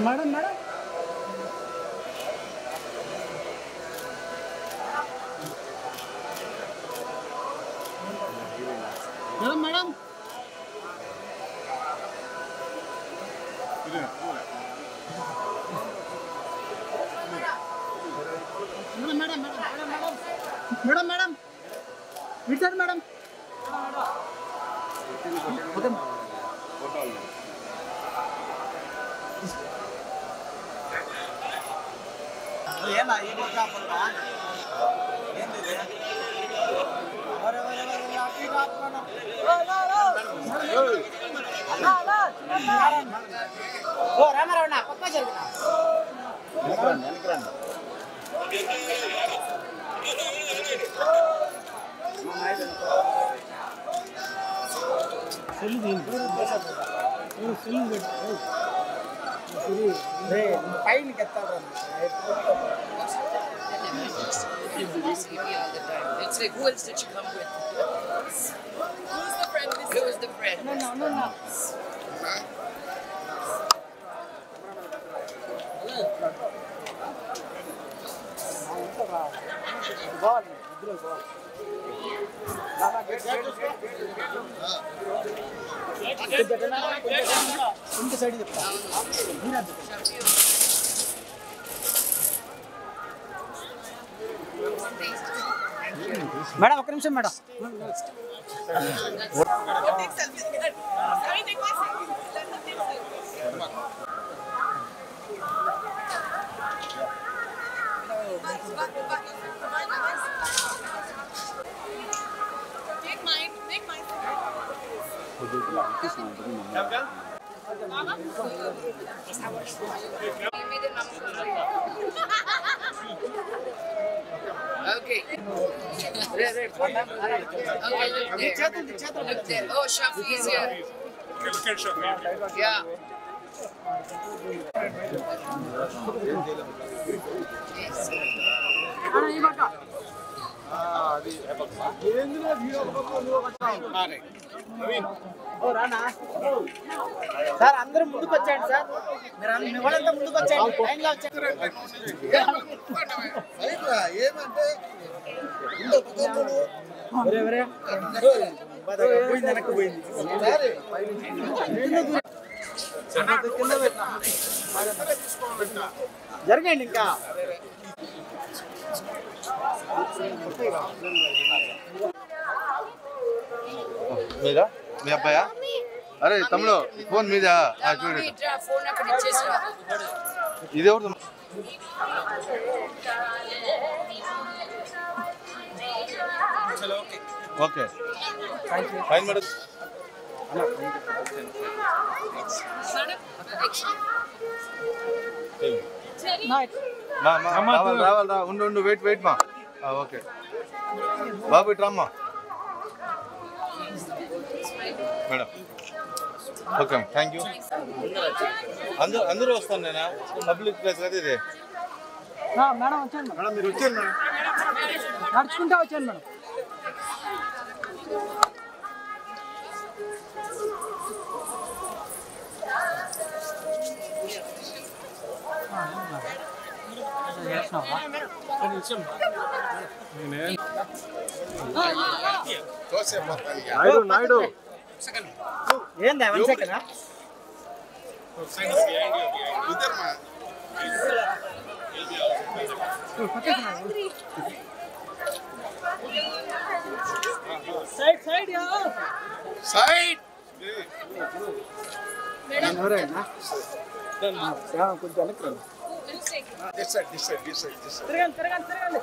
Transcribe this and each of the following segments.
Madam madam madam madam madam madam madam విచారు madam ఏనా ఏ రామారావు పక్క జరుగుతున్నా పైన It's like, who else did you come with? Who's the friend? Who was the friend? No. Madam ఒక్క నిమిషం madam Okay. Look there. Oh, Shafi is here. Look at Shafi. Yeah. Sir అందరూ ముందుకు వచ్చాయండి సార్ మీరు వాళ్ళంతా ముందుకు వచ్చాయండి లైన్లో వచ్చారు ఏమంటే జరగండి ఇంకా మీరా మీ అబ్బాయా అరే తమ్ముడు ఫోన్ మీద చూడండి ఫోన్ అక్కడ ఇచ్చేసిరా ఇది ఎవరు ఓకే ఫైన్ మేడం రావాలి ఉండు వెయిట్ మా ఓకే బాబు ఇట్రమ్మా మేడం ఓకే థ్యాంక్ యూ అందరూ వస్తాను నేను పబ్లిక్ ప్లేస్ కదా ఇది మేడం వచ్చాను మేడం మీరు వచ్చాను మేడం నడుచుకుంటా వచ్చాను మేడం నాయుడు ఏందా 1 సెకండ్ Side. ఎవరైనా కొంచెం వెనక్కి This side. తిరగండి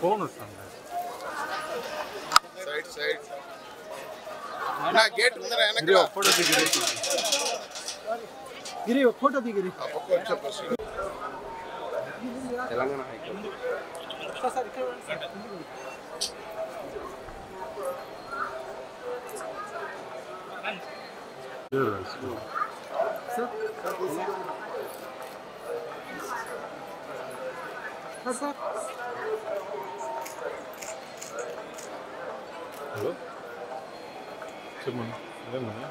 ఫోన్ వస్తుంది Side. నా గేట్ ముందర వెనక్కి ఫోటో దిగిరి గిరి ఫోటో దిగిరి తెలంగాణ హైకోర్టు సార్ ఇక్కడ సార్ హలో చెప్పండి అదేమన్నా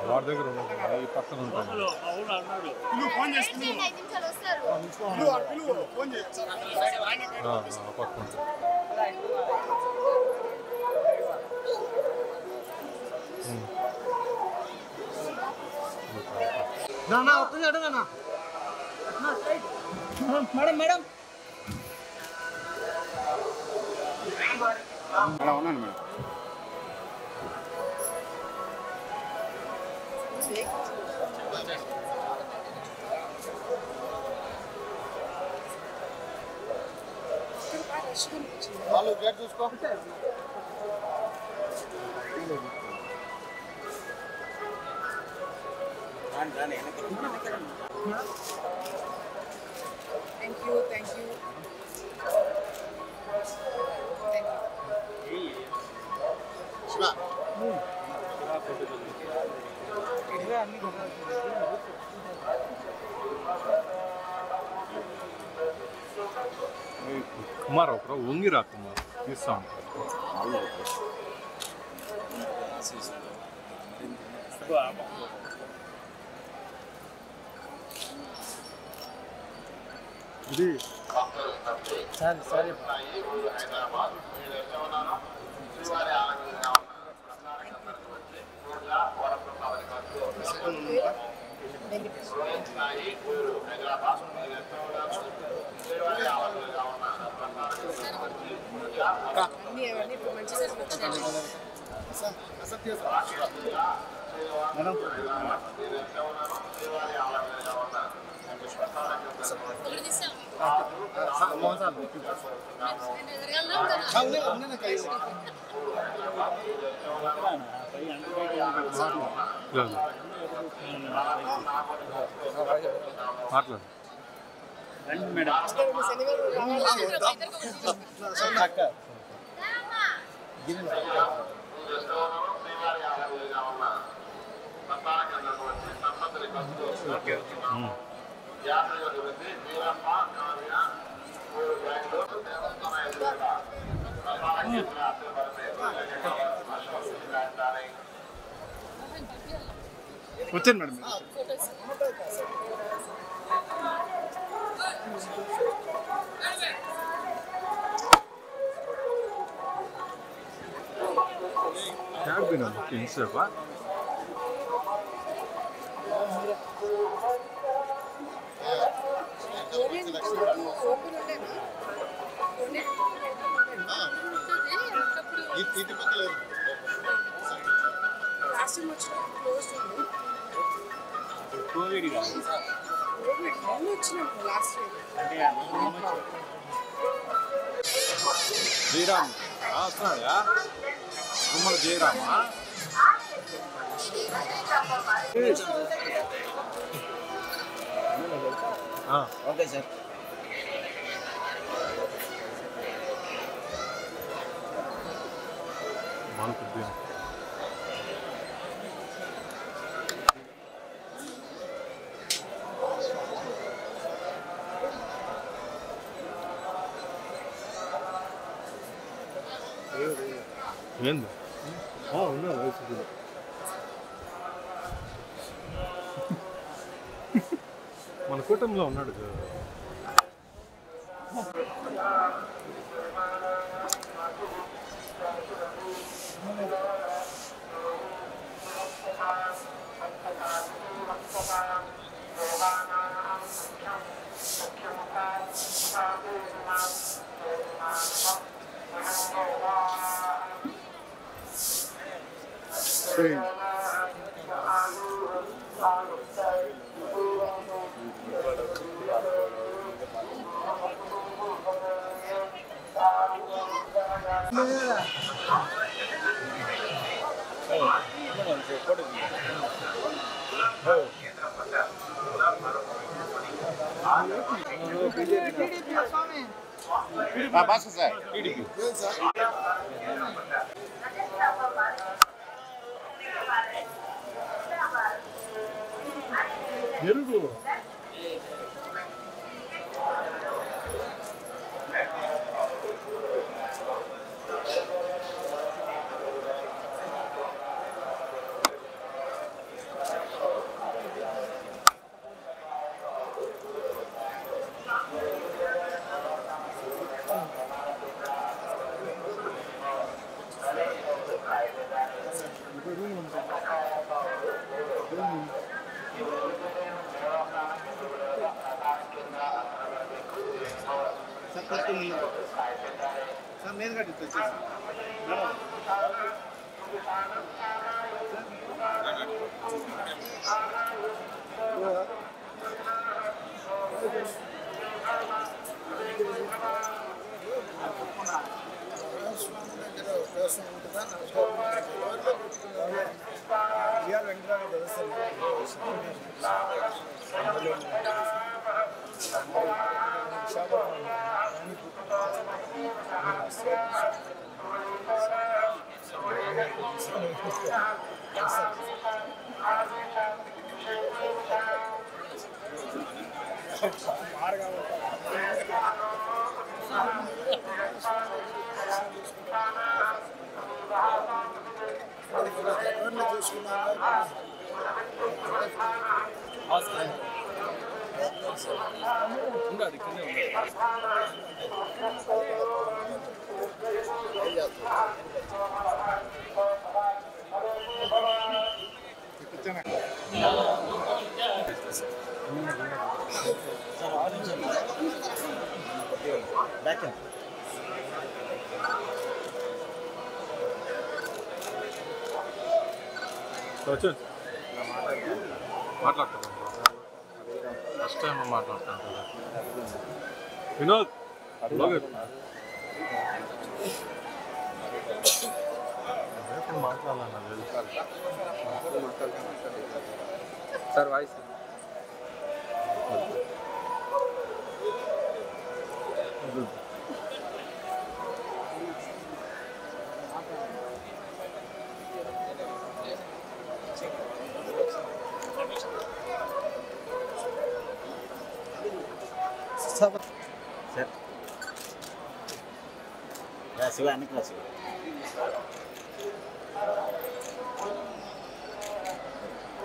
వాడి దగ్గర ఉండదు ఈ పక్కన ఉంటాను ఫోన్ చేసి పక్కన ఉంటాను నా ఒక్కసారి అడగనా మేడం మేడం అలా ఉన్నాను మేడం వాళ్ళు గేట్ చూసుకో Thank you, thank you. Shiva Kumar ఒకరు వంగిరా కుమార్ తీస్తా ఉంటారు ఇది సరే సరే అన్నీ అవన్నీ ఇప్పుడు మంచిగా వచ్చినాయి. మేడం ఒకటి తీసాం. మాట్లాడు వచ్చాను మేడం క్యాబిన్ ఇన్సేపా ఇటు పక్కల లాస్ట్ టైం వచ్చినప్పుడు క్లోజ్ ఉంది. కోవిడ్ కోవిడ్ ముందు వచ్చినప్పుడు లాస్ట్ టైం జయరామ్ వస్తున్నాడా గుమ్మల జయరామా ఓకే సార్ బాగుంటుంది ఏంది ఉన్నా వయసు మన కూటమిలో ఉన్నాడు కదా భాస్కర్ సార్ ఎరుగు సార్ నేను కట్టి వచ్చేసి వచ్చి మాట్లాడతాను ఫస్ట్ టైం మాట్లాడతాను వినోద్ మాట్లాడాలి సార్ వాయిస్ सर या शिवा निकला शिवा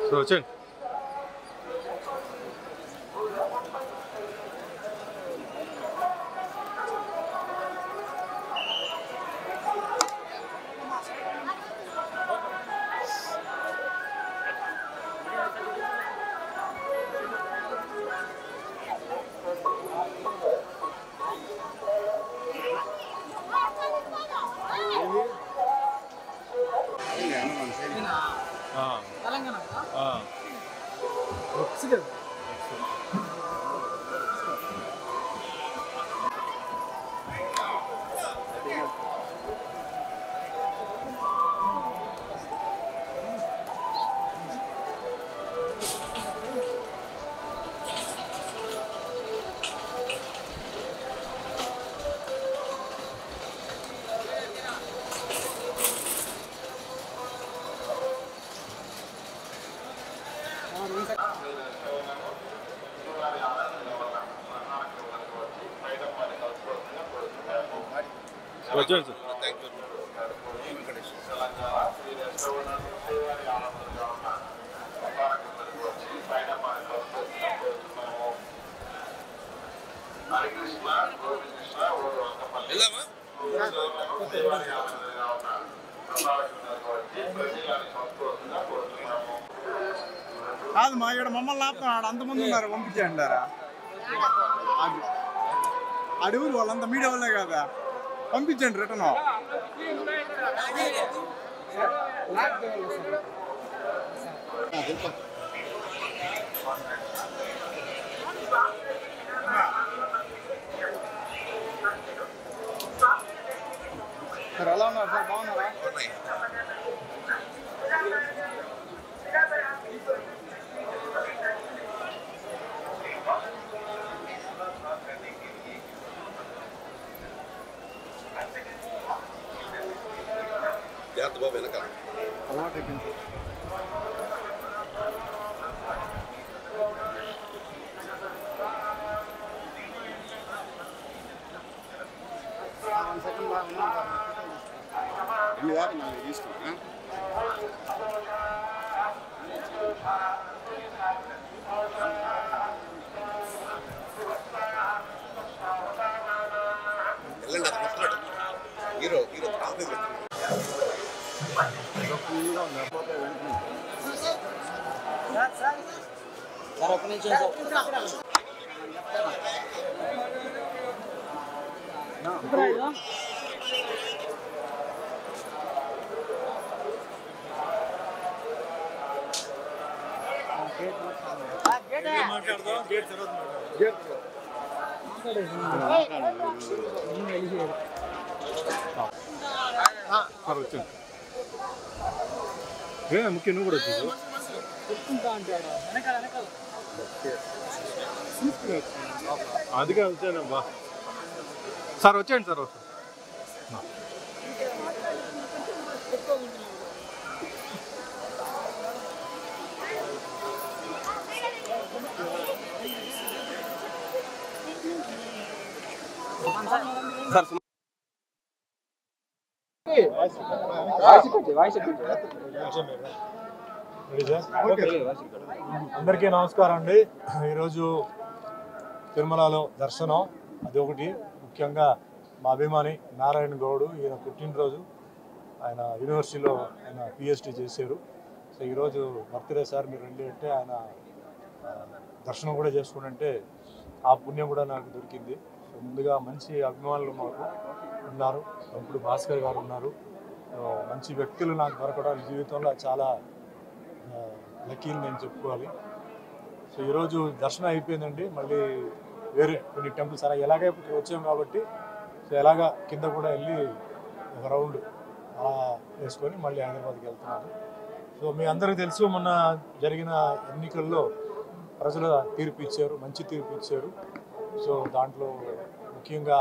సో వచ్చండి తెలంగాణ వచ్చండి సార్ కాదు మా ఇక్కడ మమ్మల్ని ఆపుతున్నాడు అంతమంది ఉన్నారు పంపించేయండి అడుగురు వాళ్ళంతా మీడియా వాళ్ళే కదా పంపించండి రిటర్న్ సార్ ఎలా ఉన్నారు సార్? బాగున్నారా? జాగ్రత్త బాబు వెనక అలవాటు అయిపోయింది సార్. సెకండ్ బాగా ఇన్ని దాకా నాకు తీసుకున్నా వెళ్ళండి అది వస్తున్నాడు హీరో ఆఫీస్ సార్ ఒక్క నిమిషం సార్. సార్ వచ్చాను ముఖ్యం నువ్వు కూడా వచ్చేసి అందుకే వచ్చానమ్మా సార్ వచ్చేయండి సార్ సార్ అందరికీ నమస్కారం అండి. ఈరోజు తిరుమలలో దర్శనం అది ఒకటి. ముఖ్యంగా మా అభిమాని నారాయణ గౌడ్ ఈయన పుట్టినరోజు. ఆయన యూనివర్సిటీలో ఆయన పిహెచ్డి చేశారు. సో ఈరోజు బర్త్డే సార్ మీరు రండి అంటే ఆయన దర్శనం కూడా చేసుకుంటే ఆ పుణ్యం కూడా నాకు దొరికింది. సో ముందుగా మంచి అభిమానులు మాకు ఉన్నారు. ఇప్పుడు భాస్కర్ గారు ఉన్నారు. మంచి వ్యక్తులు నాకు దొరకడం జీవితంలో చాలా లక్కీని నేను చెప్పుకోవాలి. సో ఈరోజు దర్శనం అయిపోయిందండి. మళ్ళీ వేరే కొన్ని టెంపుల్స్ అలా ఎలాగే వచ్చాం కాబట్టి సో ఎలాగా కింద కూడా వెళ్ళి ఒక రౌండ్ అలా వేసుకొని మళ్ళీ హైదరాబాద్కి వెళ్తున్నాను. సో మీ అందరికీ తెలుసు మొన్న జరిగిన ఎన్నికల్లో ప్రజలు తీర్పు ఇచ్చారు, మంచి తీర్పు ఇచ్చారు. సో దాంట్లో ముఖ్యంగా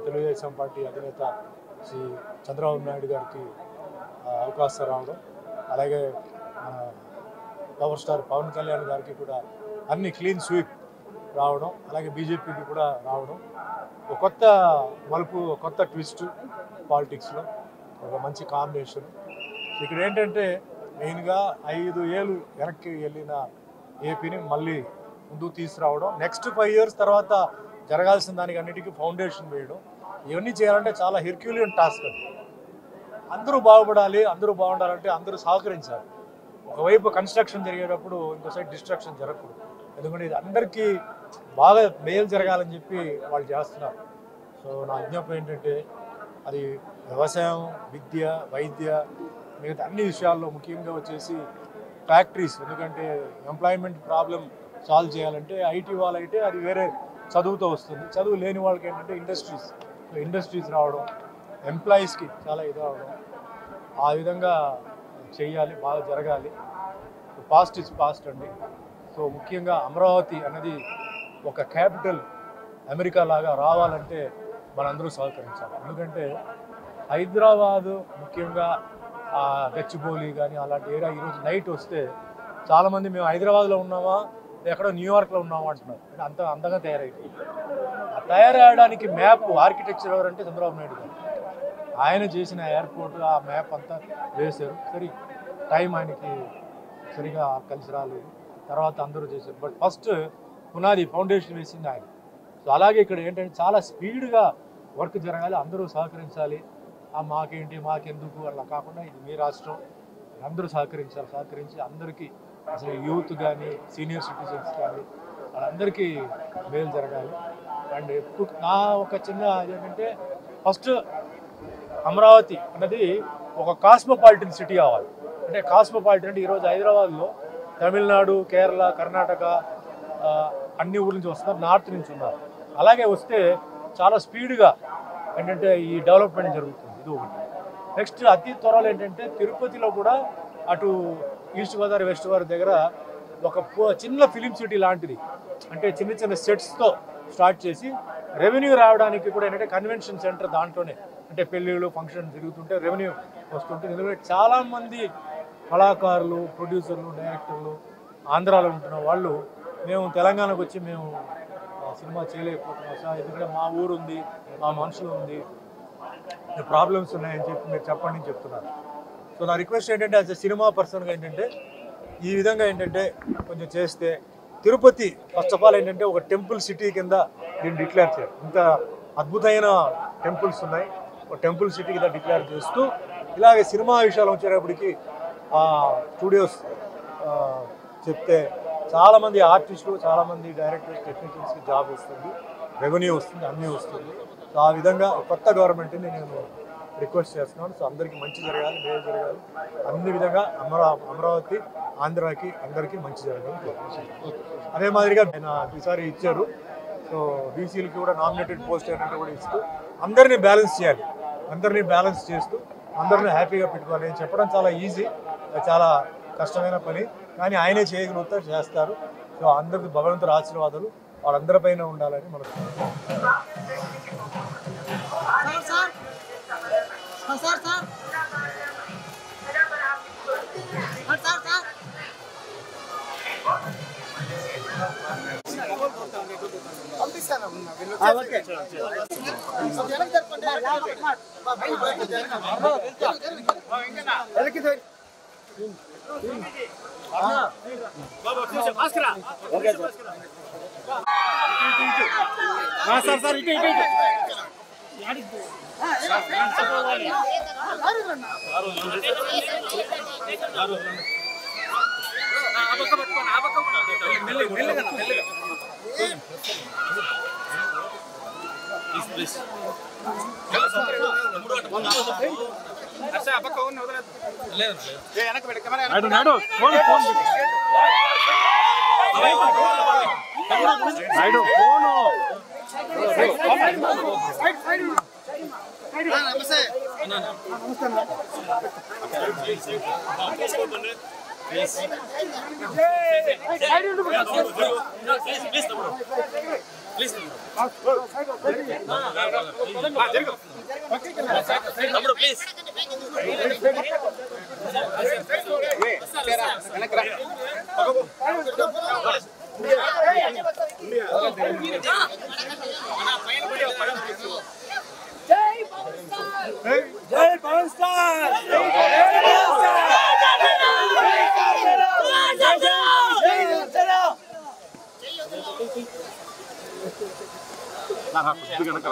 తెలుగుదేశం పార్టీ అధినేత శ్రీ చంద్రబాబు నాయుడు గారికి అవకాశం రావడం, అలాగే పవర్ స్టార్ పవన్ కళ్యాణ్ గారికి కూడా అన్ని క్లీన్ స్వీప్ రావడం, అలాగే బీజేపీకి కూడా రావడం, ఒక కొత్త మలుపు, కొత్త ట్విస్ట్ పాలిటిక్స్లో, ఒక మంచి కాంబినేషన్. ఇక్కడ ఏంటంటే మెయిన్గా 5 ఏళ్ళు వెనక్కి వెళ్ళిన ఏపీని మళ్ళీ ముందుకు తీసుకురావడం, నెక్స్ట్ 5 years తర్వాత జరగాల్సిన దానికి అన్నిటికీ ఫౌండేషన్ వేయడం, ఇవన్నీ చేయాలంటే చాలా హెర్క్యూలియన్ టాస్క్ అండి. అందరూ బాగుపడాలి, అందరూ బాగుండాలంటే అందరూ సహకరించాలి. ఒకవైపు కన్స్ట్రక్షన్ జరిగేటప్పుడు ఇంకో సైడ్ డిస్ట్రక్షన్ జరగకూడదు. ఎందుకంటే ఇది అందరికీ బాగా మేలు జరగాలని చెప్పి వాళ్ళు చేస్తున్నారు. సో నా విజ్ఞాపన ఏంటంటే అది వ్యవసాయం, విద్య, వైద్య, మిగతా అన్ని విషయాల్లో ముఖ్యంగా వచ్చేసి ఫ్యాక్టరీస్. ఎందుకంటే ఎంప్లాయ్మెంట్ ప్రాబ్లం సాల్వ్ చేయాలంటే ఐటీ వాళ్ళైతే అది వేరే చదువుతో వస్తుంది. చదువు లేని వాళ్ళకి ఏంటంటే ఇండస్ట్రీస్ రావడం, ఎంప్లాయీస్కి చాలా ఇది అవడం, ఆ విధంగా చేయాలి, బాగా జరగాలి. పాస్ట్ ఇస్ పాస్ట్ అండి. సో ముఖ్యంగా అమరావతి అనేది ఒక క్యాపిటల్ అమెరికా లాగా రావాలంటే మనందరూ సహకరించాలి. ఎందుకంటే హైదరాబాదు ముఖ్యంగా గచ్చిబౌలి కానీ అలాంటి ఏరియా ఈరోజు నైట్ వస్తే చాలామంది మేము హైదరాబాద్లో ఉన్నామా ఎక్కడో న్యూయార్క్లో ఉన్నామా అంటున్నారు. అంటే అంత అందంగా తయారైపోయింది. ఆ తయారవడానికి మ్యాప్ ఆర్కిటెక్చర్ ఎవరంటే చంద్రబాబు నాయుడు గారు. ఆయన చేసిన ఎయిర్పోర్ట్ ఆ మ్యాప్ అంతా వేశారు. సరే టైం ఆయనకి సరిగా కలిసి రాలేదు, తర్వాత అందరూ చేశారు. బట్ ఫస్ట్ పునాది ఫౌండేషన్ వేసింది ఆయన. సో అలాగే ఇక్కడ ఏంటంటే చాలా స్పీడ్గా వర్క్ జరగాలి, అందరూ సహకరించాలి. మాకేంటి మాకెందుకు అలా కాకుండా ఇది మీ రాష్ట్రం, అందరూ సహకరించి అందరికీ అసలు యూత్ కానీ సీనియర్ సిటిజన్స్ కానీ వాళ్ళందరికీ మేలు జరగాలి. అండ్ ఎప్పుడు నా ఒక చిన్న ఏంటంటే ఫస్ట్ అమరావతి అన్నది ఒక కాస్మోపాలిటన్ సిటీ అవ్వాలి. అంటే కాస్మోపాలిటన్ అంటే ఈరోజు హైదరాబాద్లో తమిళనాడు, కేరళ, కర్ణాటక అన్ని ఊళ్ళ నుంచి వస్తున్నారు, నార్త్ నుంచి ఉన్నారు. అలాగే వస్తే చాలా స్పీడ్గా ఏంటంటే ఈ డెవలప్మెంట్ జరుగుతుంది. ఇది ఒకటి. నెక్స్ట్ అతి త్వరలో ఏంటంటే తిరుపతిలో కూడా అటు ఈస్ట్ గోదావరి వెస్ట్ గోదావరి దగ్గర ఒక చిన్న ఫిలిం సిటీ లాంటిది, అంటే చిన్న చిన్న సెట్స్తో స్టార్ట్ చేసి రెవెన్యూ రావడానికి కూడా ఏంటంటే కన్వెన్షన్ సెంటర్ దాంట్లోనే, అంటే పెళ్ళిళ్ళు ఫంక్షన్ జరుగుతుంటే రెవెన్యూ వస్తుంటే, ఎందుకంటే చాలామంది కళాకారులు, ప్రొడ్యూసర్లు, డైరెక్టర్లు ఆంధ్రాలో ఉంటున్న వాళ్ళు మేము తెలంగాణకు వచ్చి మేము సినిమా చేయలేకపోతున్నాం సార్, ఎందుకంటే మా ఊరు ఉంది, మా మనుషులు ఉంది, ప్రాబ్లమ్స్ ఉన్నాయని చెప్పి మీరు చెప్పండి అని చెప్తున్నారు. సో నా రిక్వెస్ట్ ఏంటంటే యాజ్ ఎ సినిమా పర్సన్గా ఏంటంటే ఈ విధంగా ఏంటంటే కొంచెం చేస్తే తిరుపతి ఫస్ట్ ఆఫ్ ఆల్ ఏంటంటే ఒక టెంపుల్ సిటీ కింద దీన్ని డిక్లేర్ చేయాలి. ఇంత అద్భుతమైన టెంపుల్స్ ఉన్నాయి, ఒక టెంపుల్ సిటీ కింద డిక్లేర్ చేస్తూ ఇలాగే సినిమా విషయాలు వచ్చేటప్పటికి స్టూడియోస్ చెప్తే చాలామంది ఆర్టిస్టులు, చాలామంది డైరెక్టర్స్, టెక్నీషియన్స్కి జాబ్ వస్తుంది, రెవెన్యూ వస్తుంది, అన్నీ వస్తుంది. సో ఆ విధంగా కొత్త గవర్నమెంట్ని నేను రిక్వెస్ట్ చేస్తున్నాను. సో అందరికీ మంచి జరగాలి, మేలు జరగాలి, అన్ని విధంగా అమరావతి ఆంధ్రాకి అందరికీ మంచి జరగాలి. అదే మాదిరిగా ఆయన ఈసారి ఇచ్చారు. సో బీసీలకి కూడా నామినేటెడ్ పోస్ట్ ఏంటంటే కూడా ఇస్తూ అందరినీ బ్యాలెన్స్ చేయాలి, అందరినీ బ్యాలెన్స్ చేస్తూ అందరినీ హ్యాపీగా పెట్టుకోవాలి. నేను చెప్పడం చాలా ఈజీ, చాలా కష్టమైన పని, కానీ ఆయనే చేయగలుగుతారు, చేస్తారు. సో అందరికి భగవంతుడి ఆశీర్వాదాలు వాళ్ళందరిపైన ఉండాలని మనకు సార్ ఇటు జై పవన్ స్టార్ వెనక